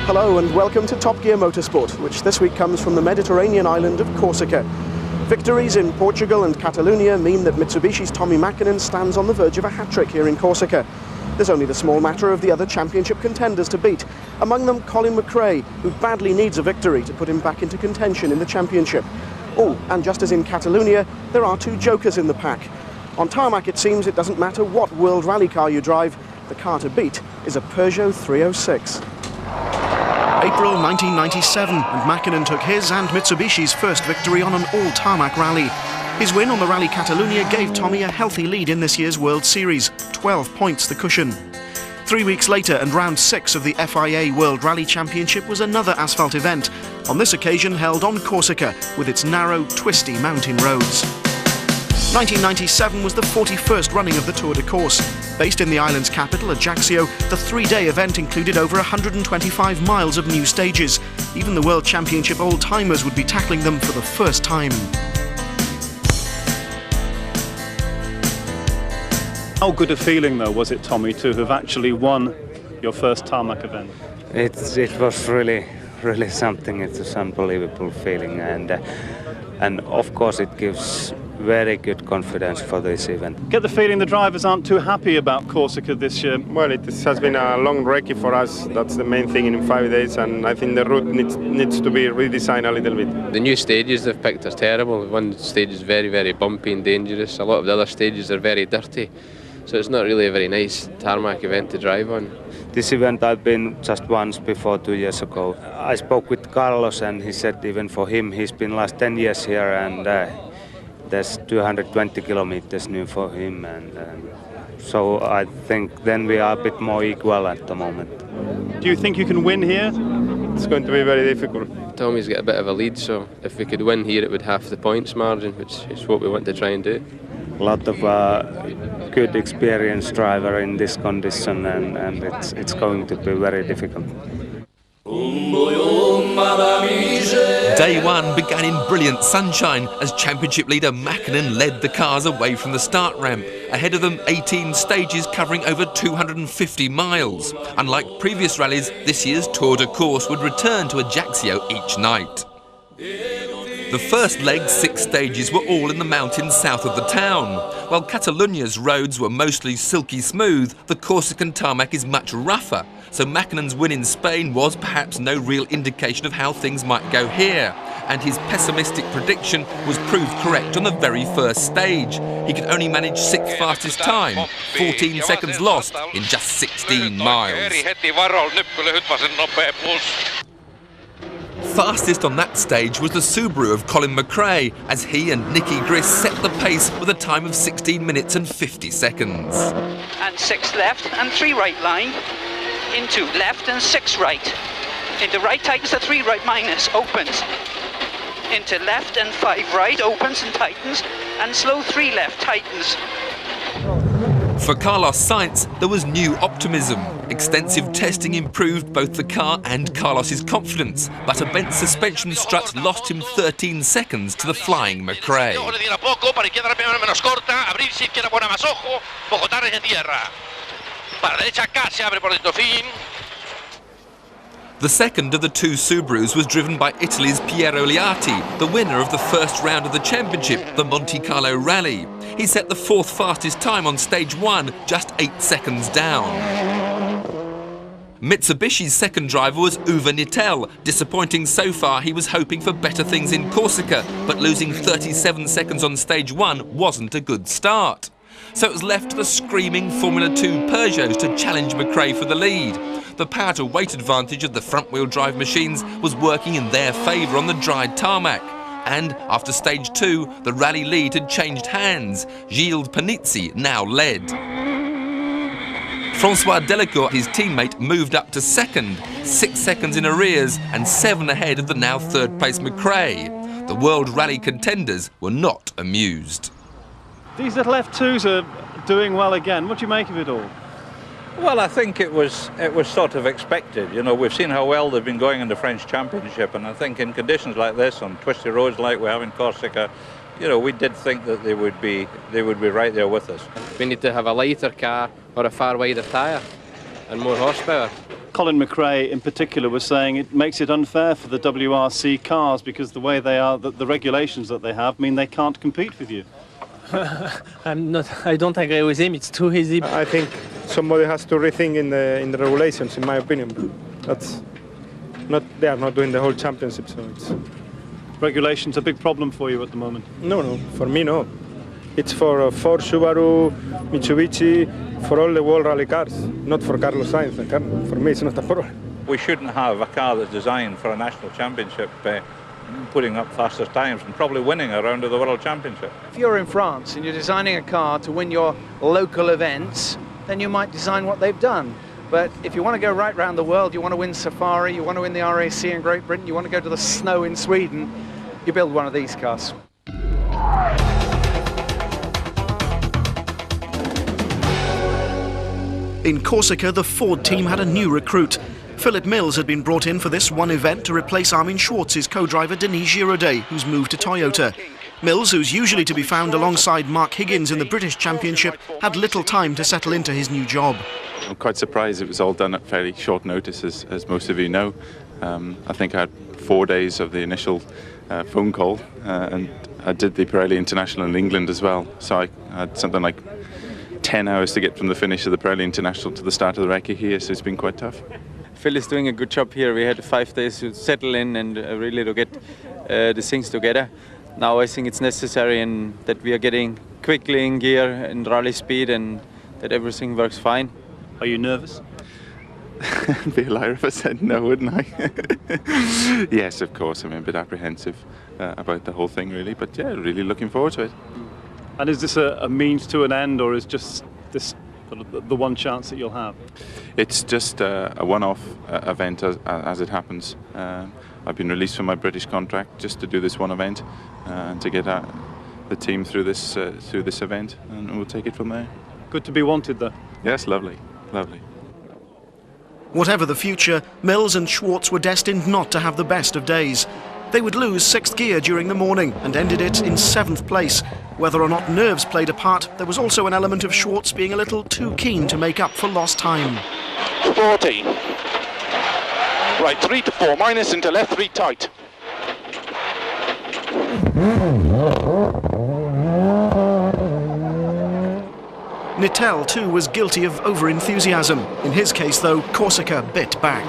Hello and welcome to Top Gear Motorsport, which this week comes from the Mediterranean island of Corsica. Victories in Portugal and Catalonia mean that Mitsubishi's Tommi Mäkinen stands on the verge of a hat-trick here in Corsica. There's only the small matter of the other championship contenders to beat, among them Colin McRae, who badly needs a victory to put him back into contention in the championship. Oh, and just as in Catalonia, there are two jokers in the pack. On tarmac, it seems it doesn't matter what World Rally car you drive, the car to beat is a Peugeot 306. April 1997, and Mäkinen took his and Mitsubishi's first victory on an all-tarmac rally. His win on the Rally Catalunya gave Tommi a healthy lead in this year's World Series, 12 points the cushion. 3 weeks later, and round 6 of the FIA World Rally Championship was another asphalt event, on this occasion held on Corsica, with its narrow, twisty mountain roads. 1997 was the 41st running of the Tour de Corse. Based in the island's capital, Ajaccio, the 3-day event included over 125 miles of new stages. Even the World Championship old-timers would be tackling them for the first time. How good a feeling, though, was it, Tommi, to have actually won your first tarmac event? It was really something. It's an unbelievable feeling, and of course it gives very good confidence for this event. Get the feeling the drivers aren't too happy about Corsica this year. Well, it has been a long recce for us. That's the main thing in 5 days, and I think the route needs to be redesigned a little bit. The new stages they've picked are terrible. One stage is very, very bumpy and dangerous. A lot of the other stages are very dirty. So it's not really a very nice tarmac event to drive on. This event I've been just once before 2 years ago. I spoke with Carlos and he said even for him he's been last 10 years here, and there's 220 kilometers new for him, and so I think then we are a bit more equal at the moment. Do you think you can win here? It's going to be very difficult. Tommi's got a bit of a lead, so if we could win here it would half the points margin, which is what we want to try and do. A lot of good experienced driver in this condition, and it's going to be very difficult. Day one began in brilliant sunshine as championship leader Mäkinen led the cars away from the start ramp. Ahead of them, 18 stages covering over 250 miles. Unlike previous rallies, this year's Tour de Corse would return to Ajaccio each night. The first leg, 6 stages, were all in the mountains south of the town. While Catalonia's roads were mostly silky smooth, the Corsican tarmac is much rougher, so Mäkinen's win in Spain was perhaps no real indication of how things might go here, and his pessimistic prediction was proved correct on the very first stage. He could only manage 6th fastest time, 14 seconds lost in just 16 miles. Fastest on that stage was the Subaru of Colin McRae, as he and Nicky Griss set the pace with a time of 16 minutes and 50 seconds. And 6 left and 3 right line, into left and 6 right. Into right tightens the 3 right minus, opens. Into left and 5 right, opens and tightens, and slow 3 left, tightens. For Carlos Sainz, there was new optimism. Extensive testing improved both the car and Carlos's confidence, but a bent suspension strut lost him 13 seconds to the flying McRae. The second of the 2 Subarus was driven by Italy's Piero Liati, the winner of the first round of the championship, the Monte Carlo Rally. He set the 4th fastest time on stage 1, just 8 seconds down. Mitsubishi's second driver was Uwe Nittel. Disappointing so far, he was hoping for better things in Corsica, but losing 37 seconds on stage 1 wasn't a good start. So it was left to the screaming Formula 2 Peugeots to challenge McRae for the lead. The power-to-weight advantage of the front-wheel drive machines was working in their favour on the dried tarmac. And after stage 2, the rally lead had changed hands. Gilles Panizzi now led. Francois Delacour, his teammate, moved up to second, 6 seconds in arrears and 7 ahead of the now third-place McRae. The World Rally contenders were not amused. These little F2s are doing well again. What do you make of it all? Well, I think it was sort of expected. You know, we've seen how well they've been going in the French Championship, and I think in conditions like this, on twisty roads like we have in Corsica, you know, we did think that they would be right there with us. We need to have a lighter car or a far wider tyre and more horsepower. Colin McRae in particular was saying it makes it unfair for the WRC cars because the way they are, the regulations that they have mean they can't compete with you. I don't agree with him. It's too easy. I think somebody has to rethink in the regulations, in my opinion. They are not doing the whole championship, so it's... Regulations a big problem for you at the moment? No, for me no. It's for Ford, Subaru, Mitsubishi, for all the World Rally cars, not for Carlos Sainz. For me, it's not a problem. We shouldn't have a car that's designed for a national championship putting up fastest times and probably winning a round of the World Championship. If you're in France and you're designing a car to win your local events, then you might design what they've done. But if you want to go right around the world, you want to win Safari, you want to win the RAC in Great Britain, you want to go to the snow in Sweden, you build one of these cars. In Corsica, the Ford team had a new recruit. Philip Mills had been brought in for this one event to replace Armin Schwartz's co-driver Denis Giraudet, who's moved to Toyota. Mills, who's usually to be found alongside Mark Higgins in the British Championship, had little time to settle into his new job. I'm quite surprised it was all done at fairly short notice, as most of you know. I think I had 4 days of the initial phone call, and I did the Pirelli International in England as well, so I had something like 10 hours to get from the finish of the Pirelli International to the start of the recce here, so it's been quite tough. Phil is doing a good job here. We had 5 days to settle in and really to get the things together. Now I think it's necessary and that we are getting quickly in gear and rally speed and that everything works fine. Are you nervous? It'd be a liar if I said no, wouldn't I? Yes, of course. I'm a bit apprehensive about the whole thing, really. But yeah, really looking forward to it. And is this a means to an end, or is just this the one chance that you'll have? It's just a one-off event as it happens. I've been released from my British contract just to do this one event and to get the team through this event, and we'll take it from there. Good to be wanted, though. Yes, lovely, lovely. Whatever the future, Mills and Schwartz were destined not to have the best of days. They would lose 6th gear during the morning and ended it in 7th place. Whether or not nerves played a part, there was also an element of Schwartz being a little too keen to make up for lost time. 40. Right, 3 to 4 minus into left 3 tight. Nittel too was guilty of over-enthusiasm. In his case though, Corsica bit back.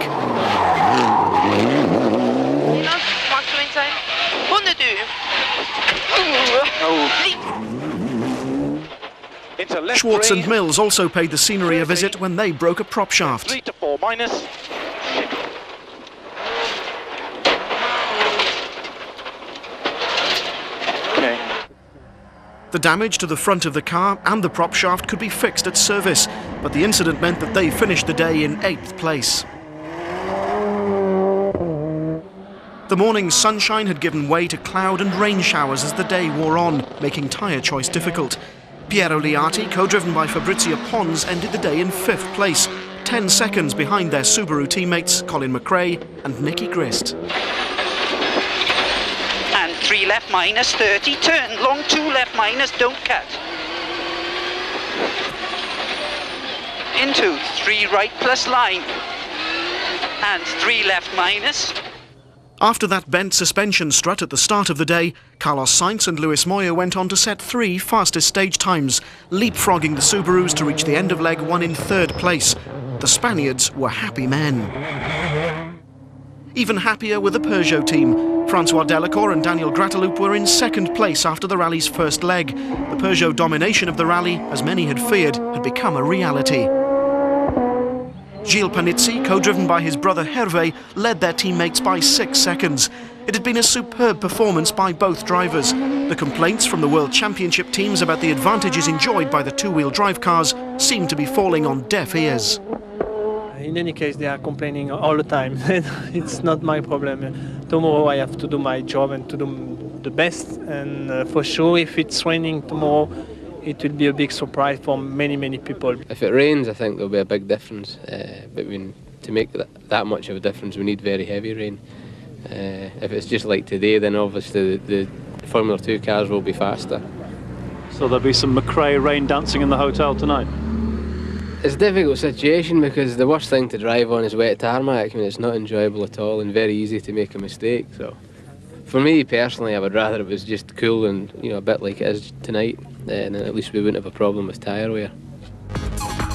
Schwartz and Mills also paid the scenery a visit when they broke a prop shaft. 3 to 4 minus. The damage to the front of the car and the prop shaft could be fixed at service, but the incident meant that they finished the day in 8th place. The morning's sunshine had given way to cloud and rain showers as the day wore on, making tyre choice difficult. Piero Liatti, co-driven by Fabrizio Pons, ended the day in 5th place, 10 seconds behind their Subaru teammates Colin McRae and Nicky Grist. And 3 left minus, 30, turn, long 2 left minus, don't cut. Into 3 right plus line, and 3 left minus. After that bent suspension strut at the start of the day, Carlos Sainz and Luis Moya went on to set 3 fastest stage times, leapfrogging the Subarus to reach the end of leg 1 in 3rd place. The Spaniards were happy men. Even happier were the Peugeot team. Francois Delacour and Daniel Grateloop were in 2nd place after the rally's first leg. The Peugeot domination of the rally, as many had feared, had become a reality. Gilles Panizzi, co-driven by his brother Hervé, led their teammates by 6 seconds. It had been a superb performance by both drivers. The complaints from the World Championship teams about the advantages enjoyed by the 2-wheel drive cars seemed to be falling on deaf ears. In any case, they are complaining all the time. It's not my problem. Tomorrow I have to do my job and to do the best. And for sure, if it's raining tomorrow, it will be a big surprise for many, many people. If it rains, I think there'll be a big difference. But to make that much of a difference, we need very heavy rain. If it's just like today, then obviously the Formula 2 cars will be faster. So there'll be some McRae rain dancing in the hotel tonight? It's a difficult situation because the worst thing to drive on is wet tarmac. I mean, it's not enjoyable at all and very easy to make a mistake. So, for me personally, I would rather it was just cool and, you know, a bit like it is tonight, and at least we wouldn't have a problem with tyre wear.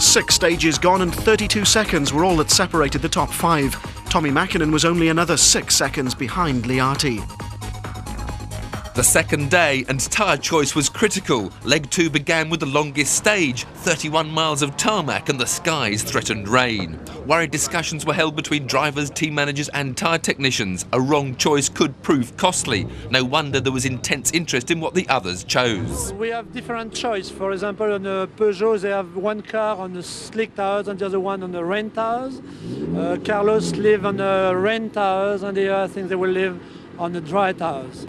6 stages gone and 32 seconds were all that separated the top 5. Tommy Mäkinen was only another 6 seconds behind Liati. The second day and tyre choice was critical. Leg 2 began with the longest stage, 31 miles of tarmac, and the skies threatened rain. Worried discussions were held between drivers, team managers and tyre technicians. A wrong choice could prove costly. No wonder there was intense interest in what the others chose. We have different choice. For example, on the Peugeot, they have one car on the slick tires and the other one on the rain tires. Carlos live on the rain tires, and I think they will live on the dry tires.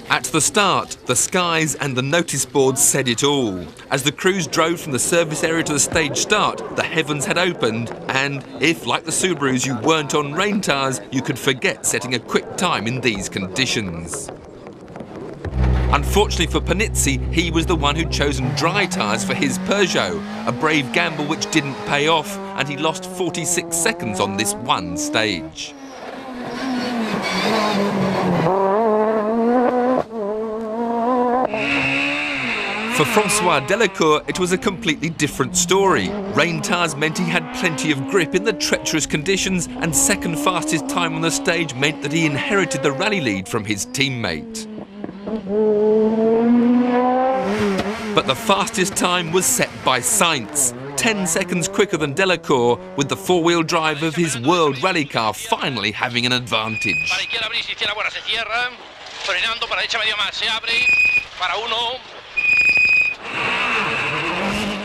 At the start, the skies and the notice boards said it all. As the crews drove from the service area to the stage start, the heavens had opened, and if, like the Subarus, you weren't on rain tyres, you could forget setting a quick time in these conditions. Unfortunately for Panizzi, he was the one who'd chosen dry tyres for his Peugeot, a brave gamble which didn't pay off, and he lost 46 seconds on this one stage. For Francois Delacour, it was a completely different story. Rain tyres meant he had plenty of grip in the treacherous conditions, and second fastest time on the stage meant that he inherited the rally lead from his teammate. But the fastest time was set by Sainz, 10 seconds quicker than Delacour, with the four-wheel drive of his World Rally car finally having an advantage.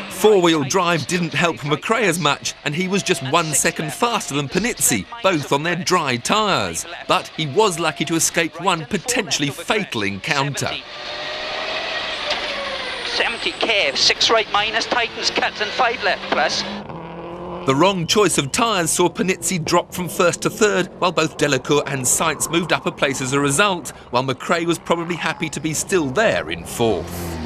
Four-wheel drive didn't help McRae as much, and he was just 1 second faster than Panizzi, both on their dry tyres. But he was lucky to escape one potentially fatal encounter. 70 Kev, 6 right minus, tightens cut and 5 left plus. The wrong choice of tyres saw Panizzi drop from first to third, while both Delacour and Sainz moved up a place as a result, while McRae was probably happy to be still there in fourth.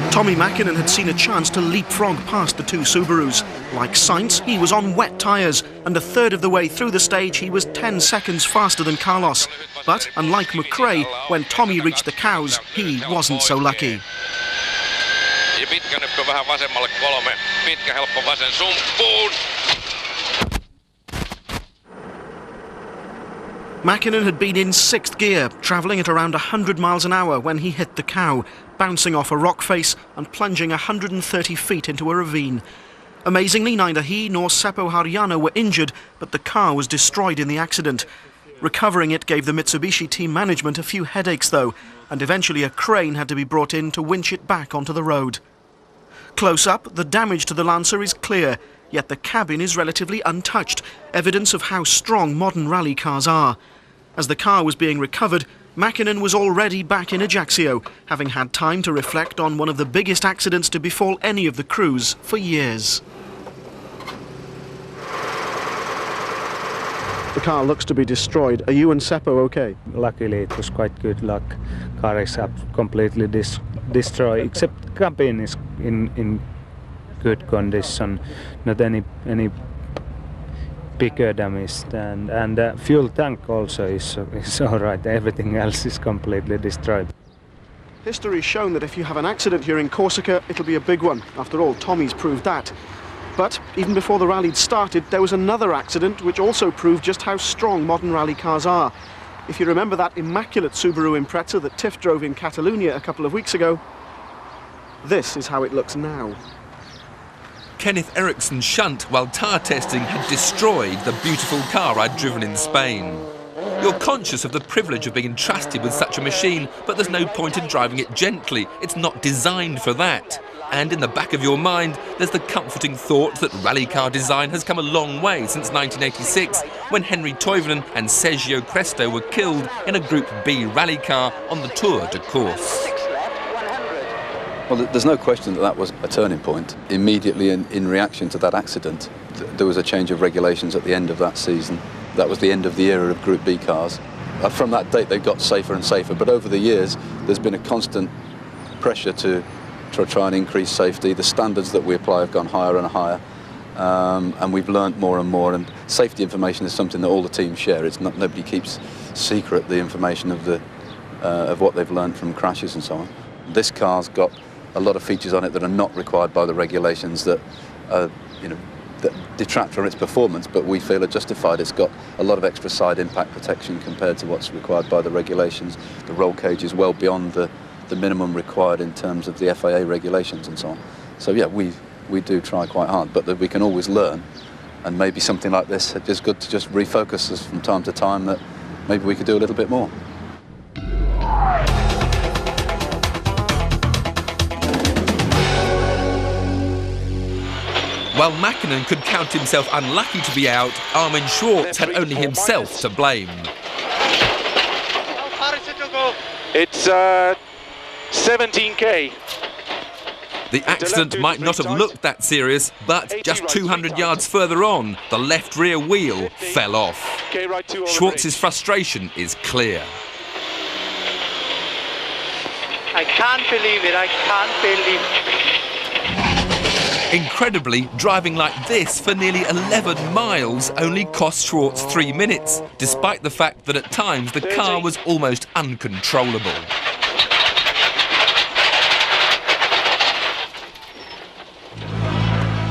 Tommy Mäkinen had seen a chance to leapfrog past the 2 Subarus. Like Sainz, he was on wet tyres, and a third of the way through the stage he was 10 seconds faster than Carlos. But unlike McRae, when Tommy reached the cows, he wasn't so lucky. Mäkinen had been in 6th gear, travelling at around 100 miles an hour when he hit the cow, bouncing off a rock face and plunging 130 feet into a ravine. Amazingly, neither he nor Seppo Harjano were injured, but the car was destroyed in the accident. Recovering it gave the Mitsubishi team management a few headaches though, and eventually a crane had to be brought in to winch it back onto the road. Close up, the damage to the Lancer is clear, yet the cabin is relatively untouched, evidence of how strong modern rally cars are. As the car was being recovered, Mäkinen was already back in Ajaccio, having had time to reflect on one of the biggest accidents to befall any of the crews for years. The car looks to be destroyed. Are you and Seppo okay? Luckily it was quite good luck. Car is completely destroyed, except cabin is in good condition, not any bigger damage, and fuel tank also is all right. Everything else is completely destroyed. History's shown that if you have an accident here in Corsica, it'll be a big one. After all, Tommy's proved that. But even before the rally'd started, there was another accident which also proved just how strong modern rally cars are. If you remember that immaculate Subaru Impreza that Tiff drove in Catalonia a couple of weeks ago, this is how it looks now. Kenneth Eriksson's shunt while tyre testing had destroyed the beautiful car I'd driven in Spain. You're conscious of the privilege of being entrusted with such a machine, but there's no point in driving it gently. It's not designed for that. And in the back of your mind, there's the comforting thought that rally car design has come a long way since 1986, when Henry Toivonen and Sergio Cresto were killed in a Group B rally car on the Tour de Corse. Well, there's no question that that was a turning point. Immediately in reaction to that accident, there was a change of regulations at the end of that season. That was the end of the era of Group B cars. From that date, they got safer and safer, but over the years, there's been a constant pressure to try and increase safety. The standards that we apply have gone higher and higher, and we've learnt more and more. And safety information is something that all the teams share. It's not, nobody keeps secret the information of what they've learnt from crashes and so on. This car's got a lot of features on it that are not required by the regulations that that detract from its performance, but we feel are justified. It's got a lot of extra side impact protection compared to what's required by the regulations. The roll cage is well beyond the minimum required in terms of the FIA regulations and so on. So yeah, we do try quite hard, but that we can always learn, and maybe something like this is good to just refocus us from time to time that maybe we could do a little bit more. While Mäkinen could count himself unlucky to be out, Armin Schwartz had only himself to blame. How far is it to go? It's 17k. The accident might not have looked that serious, but just 200 yards further on, the left rear wheel fell off. Schwartz's frustration is clear. I can't believe it, I can't believe it. Incredibly, driving like this for nearly 11 miles only cost Schwartz 3 minutes, despite the fact that at times the car was almost uncontrollable.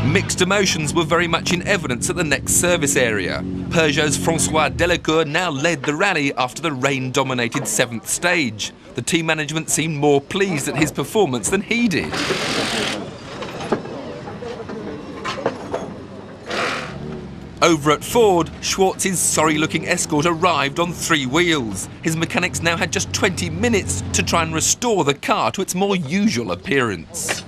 Mixed emotions were very much in evidence at the next service area. Peugeot's François Delacour now led the rally after the rain-dominated 7th stage. The team management seemed more pleased at his performance than he did. Over at Ford, Schwartz's sorry-looking Escort arrived on 3 wheels. His mechanics now had just 20 minutes to try and restore the car to its more usual appearance.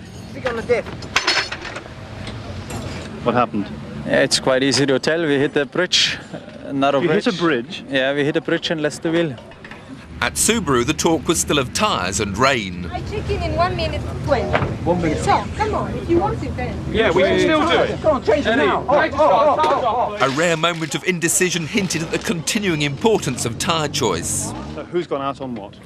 What happened? It's quite easy to tell. We hit a bridge, narrow bridge. You hit a bridge? Yeah, we hit a bridge and lost the wheel. At Subaru, the talk was still of tyres and rain. I check in 1 minute 20. 1 minute. So, come on, if you want it then. Yeah, we can still do it. Come on, change it now. A rare moment of indecision hinted at the continuing importance of tyre choice. So who's gone out on what?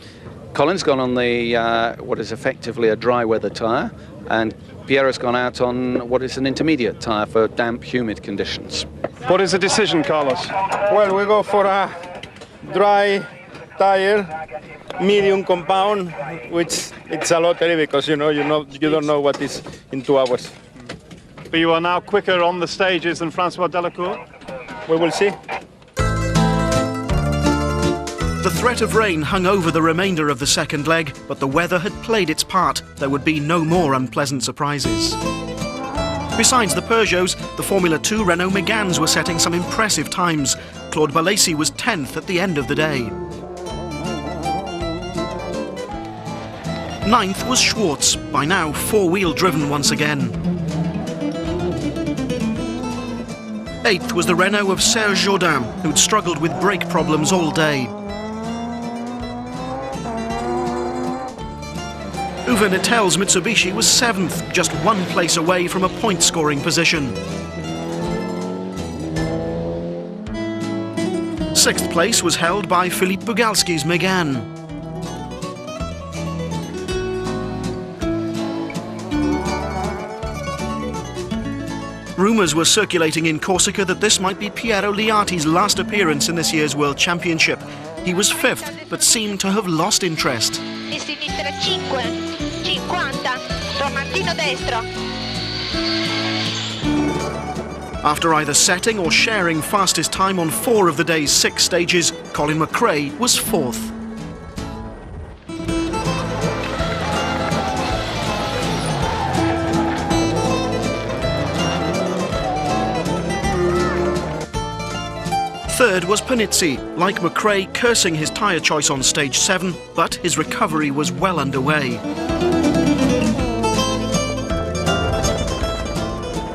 Colin's gone on the what is effectively a dry weather tyre, and Piero's gone out on what is an intermediate tyre for damp, humid conditions. What is the decision, Carlos? Well, we go for a dry tire, medium compound, which it's a lottery because you don't know what is in 2 hours. But you are now quicker on the stages than François Delacour? We will see. The threat of rain hung over the remainder of the second leg, but the weather had played its part. There would be no more unpleasant surprises. Besides the Peugeots, the Formula 2 Renault Méganes were setting some impressive times. Claude Balaisi was 10th at the end of the day. 9th was Schwartz, by now 4-wheel driven once again. 8th was the Renault of Serge Jourdain, who'd struggled with brake problems all day. Uwe Nettel's Mitsubishi was 7th, just 1 place away from a point-scoring position. 6th place was held by Philippe Bugalski's Mégane. Rumours were circulating in Corsica that this might be Piero Liati's last appearance in this year's World Championship. He was 5th, but seemed to have lost interest. After either setting or sharing fastest time on 4 of the day's 6 stages, Colin McRae was 4th. Third was Panizzi, like McRae cursing his tyre choice on stage 7, but his recovery was well underway.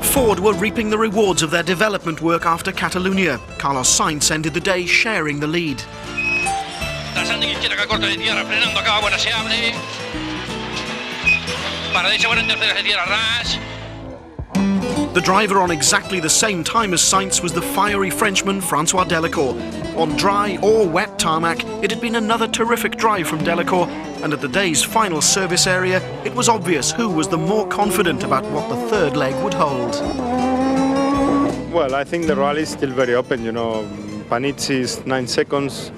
Ford were reaping the rewards of their development work after Catalunya. Carlos Sainz ended the day sharing the lead. The driver on exactly the same time as Sainz was the fiery Frenchman François Delacour. On dry or wet tarmac, it had been another terrific drive from Delacour, and at the day's final service area, it was obvious who was the more confident about what the third leg would hold. Well, I think the rally is still very open. You know, Panizzi is 9 seconds.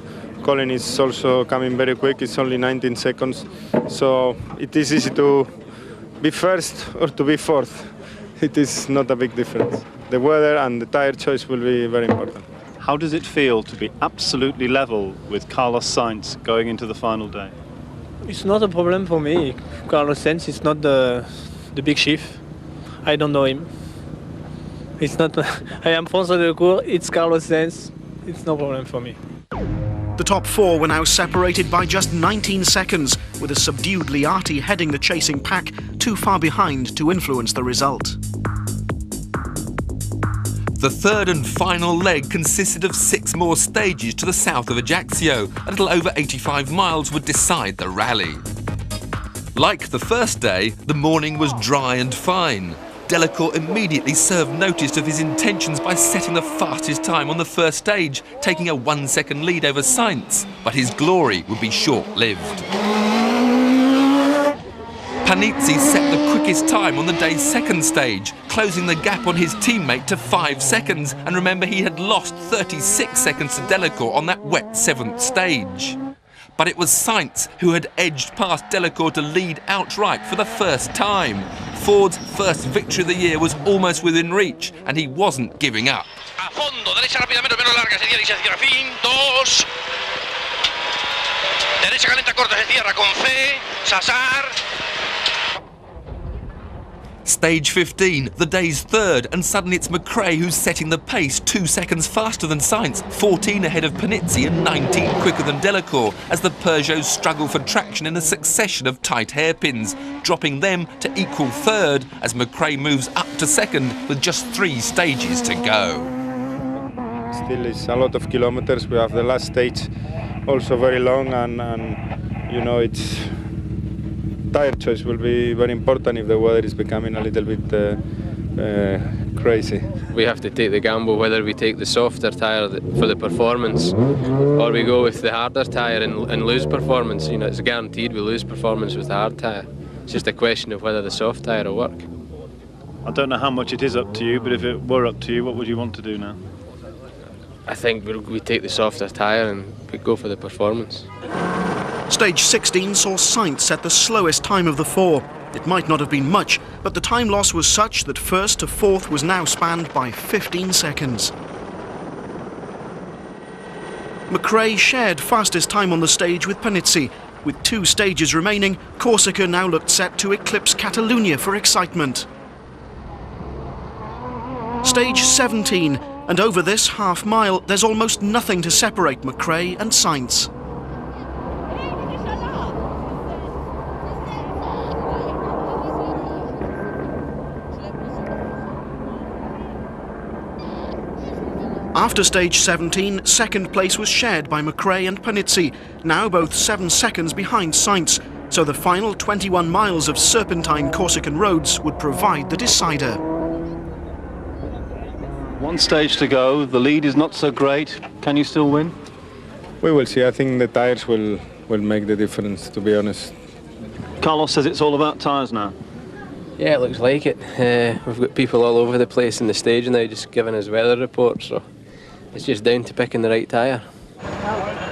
Colin is also coming very quick. It's only 19 seconds. So it is easy to be first or to be fourth. It is not a big difference. The weather and the tyre choice will be very important. How does it feel to be absolutely level with Carlos Sainz going into the final day? It's not a problem for me. Carlos Sainz is not the big chief. I don't know him. It's not. I am François Delacour. It's Carlos Sainz. It's no problem for me. The top four were now separated by just 19 seconds, with a subdued Liati heading the chasing pack too far behind to influence the result. The third and final leg consisted of 6 more stages to the south of Ajaccio. A little over 85 miles would decide the rally. Like the first day, the morning was dry and fine. Delacour immediately served notice of his intentions by setting the fastest time on the first stage, taking a 1-second lead over Sainz, but his glory would be short-lived. Panizzi set the quickest time on the day's second stage, closing the gap on his teammate to 5 seconds, and remember he had lost 36 seconds to Delacour on that wet 7th stage. But it was Sainz who had edged past Delacour to lead outright for the first time. Ford's first victory of the year was almost within reach, and he wasn't giving up. A fondo, derecha rápidamente, menos larga, se cierra, fin, 2. Derecha calenta corta, se cierra con C, Sassar. Stage 15, the day's third, and suddenly it's McRae who's setting the pace 2 seconds faster than Sainz, 14 ahead of Panizzi and 19 quicker than Delacour, as the Peugeots struggle for traction in a succession of tight hairpins, dropping them to equal third as McRae moves up to second with just 3 stages to go. Still is a lot of kilometers. We have the last stage also very long, and you know, it's tyre choice will be very important if the weather is becoming a little bit crazy. We have to take the gamble whether we take the softer tyre for the performance or we go with the harder tyre and lose performance. You know, it's guaranteed we lose performance with the hard tyre. It's just a question of whether the soft tyre will work. I don't know how much it is up to you, but if it were up to you, what would you want to do now? I think we take the softer tyre and we go for the performance. Stage 16 saw Sainz set the slowest time of the 4. It might not have been much, but the time loss was such that first to fourth was now spanned by 15 seconds. McRae shared fastest time on the stage with Panizzi. With 2 stages remaining, Corsica now looked set to eclipse Catalunya for excitement. Stage 17, and over this half mile, there's almost nothing to separate McRae and Sainz. After stage 17, second place was shared by McRae and Panizzi, now both 7 seconds behind Sainz, so the final 21 miles of serpentine Corsican roads would provide the decider. 1 stage to go, the lead is not so great. Can you still win? We will see. I think the tyres will make the difference, to be honest. Carlos says it's all about tyres now. Yeah, it looks like it. We've got people all over the place in the stage now just giving us weather reports, so it's just down to picking the right tyre.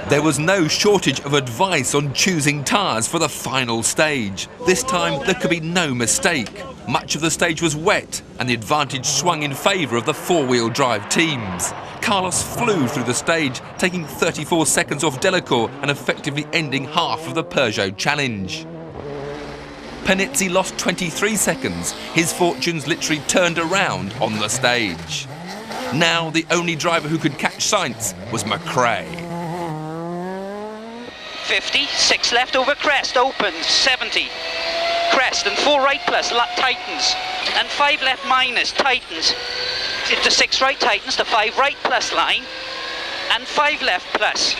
There was no shortage of advice on choosing tyres for the final stage. This time there could be no mistake. Much of the stage was wet and the advantage swung in favour of the 4-wheel drive teams. Carlos flew through the stage, taking 34 seconds off Delacour and effectively ending half of the Peugeot challenge. Panizzi lost 23 seconds. His fortunes literally turned around on the stage. Now the only driver who could catch Sainz was McRae. 50, 6 left over crest, opens, 70. Crest and 4 right plus, tightens. And 5 left minus, tightens. Into 6 right tightens, to 5 right plus line. And 5 left plus.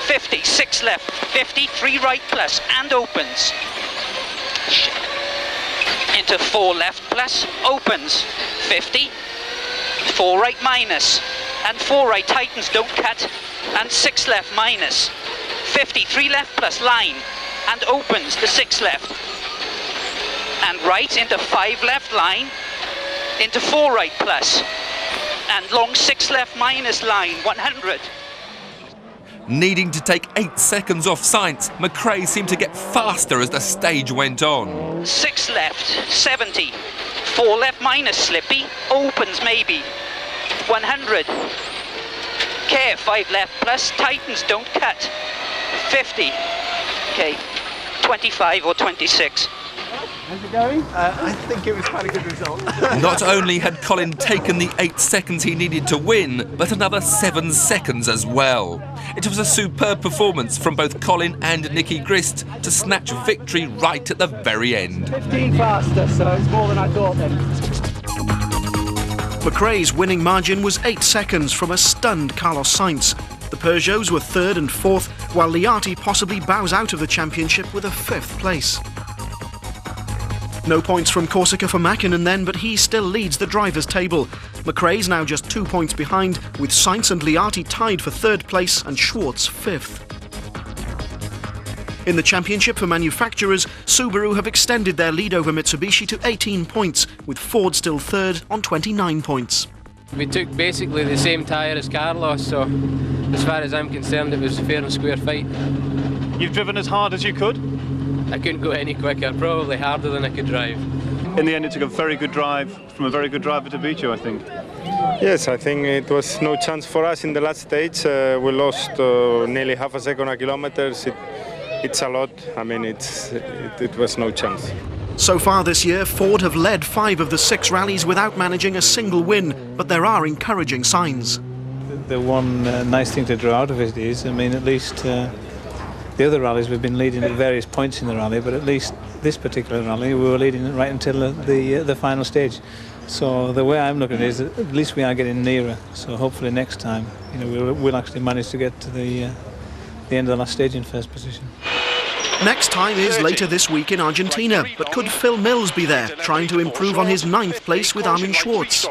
50, 6 left, 50, 3 right plus, and opens. Into 4 left plus, opens. 50. 4 right minus, and 4 right tightens, don't cut, and 6 left minus, 50, 3 left plus line, and opens the 6 left, and right into 5 left line, into 4 right plus, and long 6 left minus line, 100. Needing to take 8 seconds off Sainz, McRae seemed to get faster as the stage went on. 6 left, 70. 4 left minus slippy, opens maybe, 100. Care, 5 left plus, tightens, don't cut, 50. Okay, 25 or 26. How's it going? I think it was quite a good result. Not only had Colin taken the 8 seconds he needed to win, but another 7 seconds as well. It was a superb performance from both Colin and Nicky Grist to snatch victory right at the very end. 15 faster, so it's more than I thought then. McRae's winning margin was 8 seconds from a stunned Carlos Sainz. The Peugeots were 3rd and 4th, while Liati possibly bows out of the championship with a 5th place. No points from Corsica for Mäkinen then, but he still leads the drivers' table. McRae's now just 2 points behind, with Sainz and Liati tied for 3rd place and Schwartz 5th. In the championship for manufacturers, Subaru have extended their lead over Mitsubishi to 18 points, with Ford still 3rd on 29 points. We took basically the same tyre as Carlos, so as far as I'm concerned it was a fair and square fight. You've driven as hard as you could? I couldn't go any quicker, probably harder than I could drive. In the end, it took a very good drive from a very good driver to beat you, I think. Yes, I think it was no chance for us in the last stage. We lost nearly half a second a kilometer. It's a lot. I mean, it was no chance. So far this year, Ford have led 5 of the 6 rallies without managing a single win, but there are encouraging signs. The one nice thing to draw out of it is, I mean, at least the other rallies we've been leading at various points in the rally, but at least this particular rally we were leading right until the final stage. So the way I'm looking at it is that at least we are getting nearer. So hopefully next time, you know, we'll actually manage to get to the end of the last stage in 1st position. Next time is later this week in Argentina, but could Phil Mills be there, trying to improve on his 9th place with Armin Schwartz?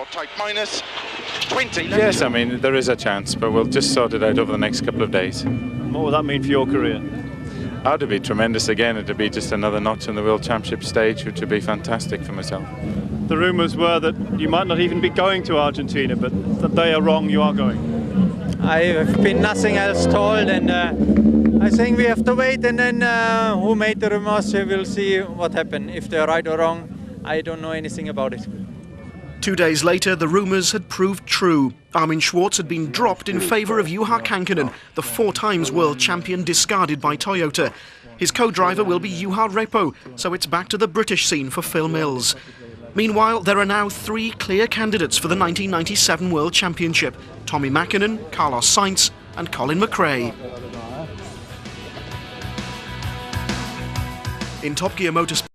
Yes, I mean, there is a chance, but we'll just sort it out over the next couple of days. What would that mean for your career? Oh, it'd be tremendous again. It'd be just another notch on the World Championship stage, which would be fantastic for myself. The rumours were that you might not even be going to Argentina, but that they are wrong, you are going. I have been nothing else told, and I think we have to wait, and then who made the rumors, we'll see what happened. If they're right or wrong, I don't know anything about it. 2 days later, the rumours had proved true. Armin Schwartz had been dropped in favour of Juha Kankkunen, the 4-times world champion discarded by Toyota. His co-driver will be Juha Repo, so it's back to the British scene for Phil Mills. Meanwhile, there are now 3 clear candidates for the 1997 World Championship: Tommi Mäkinen, Carlos Sainz and Colin McRae. In Top Gear Motorsport.